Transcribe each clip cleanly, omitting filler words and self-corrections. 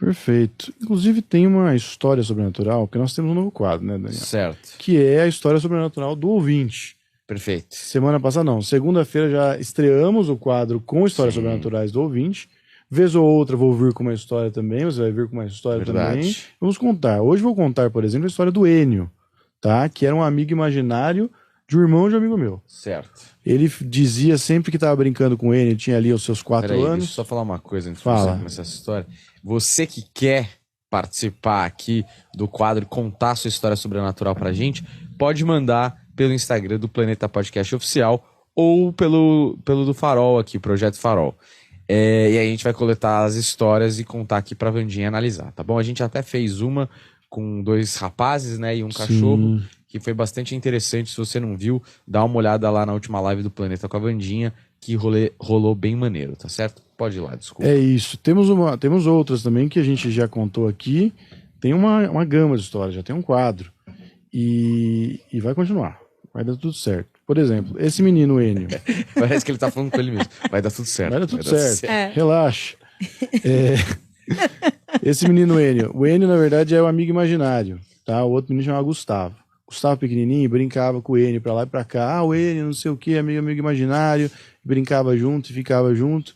Perfeito. Inclusive tem uma história sobrenatural, que nós temos um novo quadro, né, Daniel? Certo. Que é a história sobrenatural do ouvinte. Perfeito. Semana passada não, segunda-feira já estreamos o quadro com histórias Sim. sobrenaturais do ouvinte. Vez ou outra vou vir com uma história também, você vai vir com uma história também. Vamos contar. Hoje vou contar, por exemplo, a história do Enio, tá? Que era um amigo imaginário de um irmão de um amigo meu. Certo. Ele dizia sempre que estava brincando com ele, tinha ali os seus 4 anos. Deixa eu só falar uma coisa antes de Fala. você começar essa história. Você que quer participar aqui do quadro e contar sua história sobrenatural pra gente, pode mandar pelo Instagram do Planeta Podcast Oficial ou pelo do Farol aqui, Projeto Farol. E aí a gente vai coletar as histórias e contar aqui pra Vandinha analisar, tá bom? A gente até fez uma com 2 rapazes, né, e um cachorro, que foi bastante interessante. Se você não viu, dá uma olhada lá na última live do Planeta com a Vandinha, que rolou bem maneiro, tá certo? Pode ir lá, desculpa. É isso. Temos outras também que a gente já contou aqui. Tem uma gama de histórias, já tem um quadro. E vai continuar. Vai dar tudo certo. Por exemplo, esse menino Enio. Parece que ele tá falando com ele mesmo. Vai dar tudo certo. Vai dar tudo certo. Relaxa. Esse menino Enio. O Enio, na verdade, é o amigo imaginário. Tá? O outro menino chamava Gustavo. Gustavo pequenininho, brincava com o Enio pra lá e pra cá. Ah, o Enio, não sei o que, amigo imaginário. Brincava junto e ficava junto.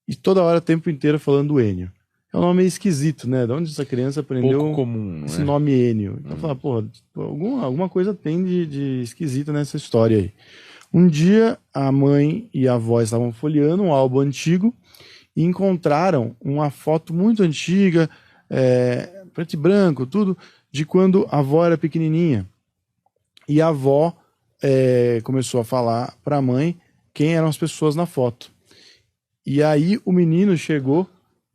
E toda hora, o tempo inteiro, falando do Enio. É um nome meio esquisito, né? De onde essa criança aprendeu pouco comum, esse né? nome Enio? Então fala, porra, alguma coisa tem de esquisita nessa história aí. Um dia, a mãe e a avó estavam folheando um álbum antigo e encontraram uma foto muito antiga, preto e branco, tudo, de quando a avó era pequenininha. E a avó começou a falar para a mãe quem eram as pessoas na foto. E aí o menino chegou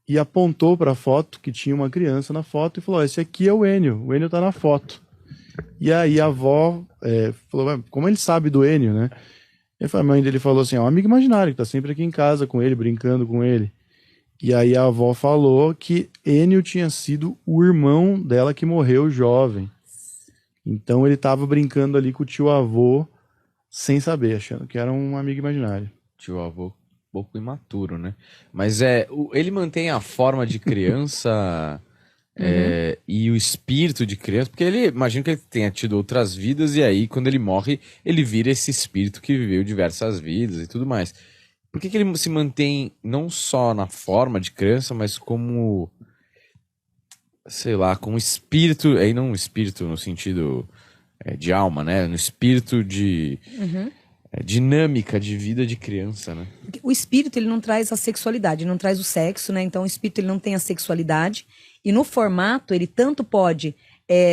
e apontou para a foto, que tinha uma criança na foto, e falou, esse aqui é o Enio tá na foto. E aí a avó falou, como ele sabe do Enio, né? E a mãe dele falou assim, é um amigo imaginário, que tá sempre aqui em casa com ele, brincando com ele. E aí a avó falou que Enio tinha sido o irmão dela que morreu jovem. Então ele tava brincando ali com o tio avô, sem saber, achando que era um amigo imaginário. Tio avô, pouco imaturo, né? Mas ele mantém a forma de criança e o espírito de criança, porque ele, imagino que ele tenha tido outras vidas, e aí quando ele morre, ele vira esse espírito que viveu diversas vidas e tudo mais. Por que ele se mantém não só na forma de criança, mas como, sei lá, como espírito, aí não espírito no sentido de alma, né? No espírito de dinâmica de vida de criança, né? O espírito, ele não traz a sexualidade, ele não traz o sexo, né? Então o espírito, ele não tem a sexualidade. E no formato, ele tanto pode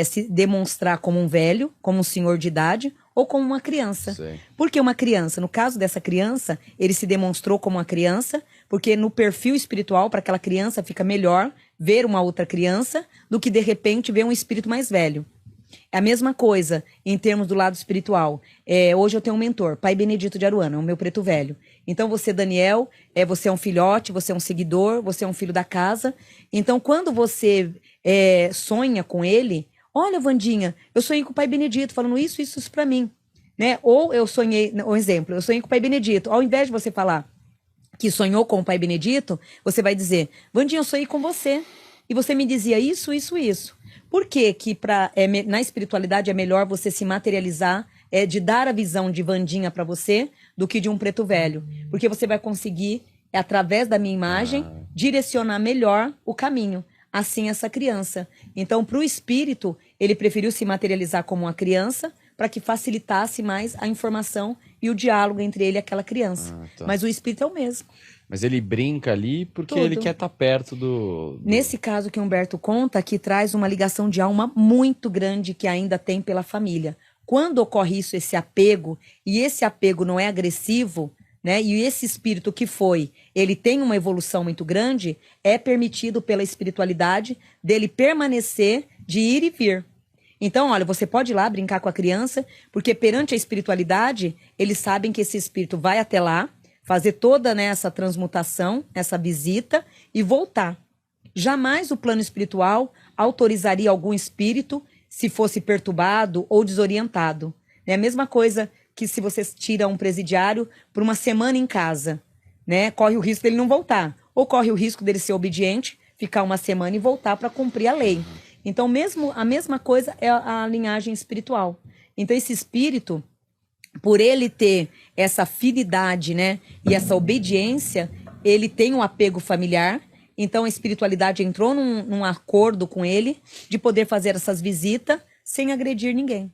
se demonstrar como um velho, como um senhor de idade, ou como uma criança. Sei. Por que uma criança? No caso dessa criança, ele se demonstrou como uma criança, porque no perfil espiritual, para aquela criança, fica melhor ver uma outra criança do que, de repente, ver um espírito mais velho. É a mesma coisa em termos do lado espiritual. Hoje eu tenho um mentor, Pai Benedito de Aruana, o meu preto velho. Então você, Daniel, você é um filhote, você é um seguidor, você é um filho da casa. Então quando você sonha com ele, olha, Vandinha, eu sonhei com o Pai Benedito falando isso pra mim. Né? Ou eu sonhei, um exemplo, eu sonhei com o Pai Benedito. Ao invés de você falar que sonhou com o Pai Benedito, você vai dizer, Vandinha, eu sonhei com você. E você me dizia isso, isso, isso. Por que na espiritualidade é melhor você se materializar, de dar a visão de Vandinha para você, do que de um preto velho? Porque você vai conseguir, através da minha imagem, direcionar melhor o caminho. Assim essa criança. Então, para o espírito, ele preferiu se materializar como uma criança, para que facilitasse mais a informação e o diálogo entre ele e aquela criança. Tá. Mas o espírito é o mesmo. Mas ele brinca ali porque Tudo. ele quer estar perto do... Nesse caso que Humberto conta, que traz uma ligação de alma muito grande que ainda tem pela família. Quando ocorre isso, esse apego, e esse apego não é agressivo, né? E esse espírito que ele tem uma evolução muito grande, é permitido pela espiritualidade dele permanecer, de ir e vir. Então, olha, você pode ir lá brincar com a criança, porque perante a espiritualidade, eles sabem que esse espírito vai até lá, fazer toda essa transmutação, essa visita e voltar. Jamais o plano espiritual autorizaria algum espírito se fosse perturbado ou desorientado. É a mesma coisa que se você tira um presidiário por uma semana em casa, né? Corre o risco dele não voltar. Ou corre o risco dele ser obediente, ficar uma semana e voltar para cumprir a lei. Então, a mesma coisa é a linhagem espiritual. Então, esse espírito, por ele ter essa afinidade, né, e essa obediência, ele tem um apego familiar. Então, a espiritualidade entrou num acordo com ele de poder fazer essas visitas sem agredir ninguém.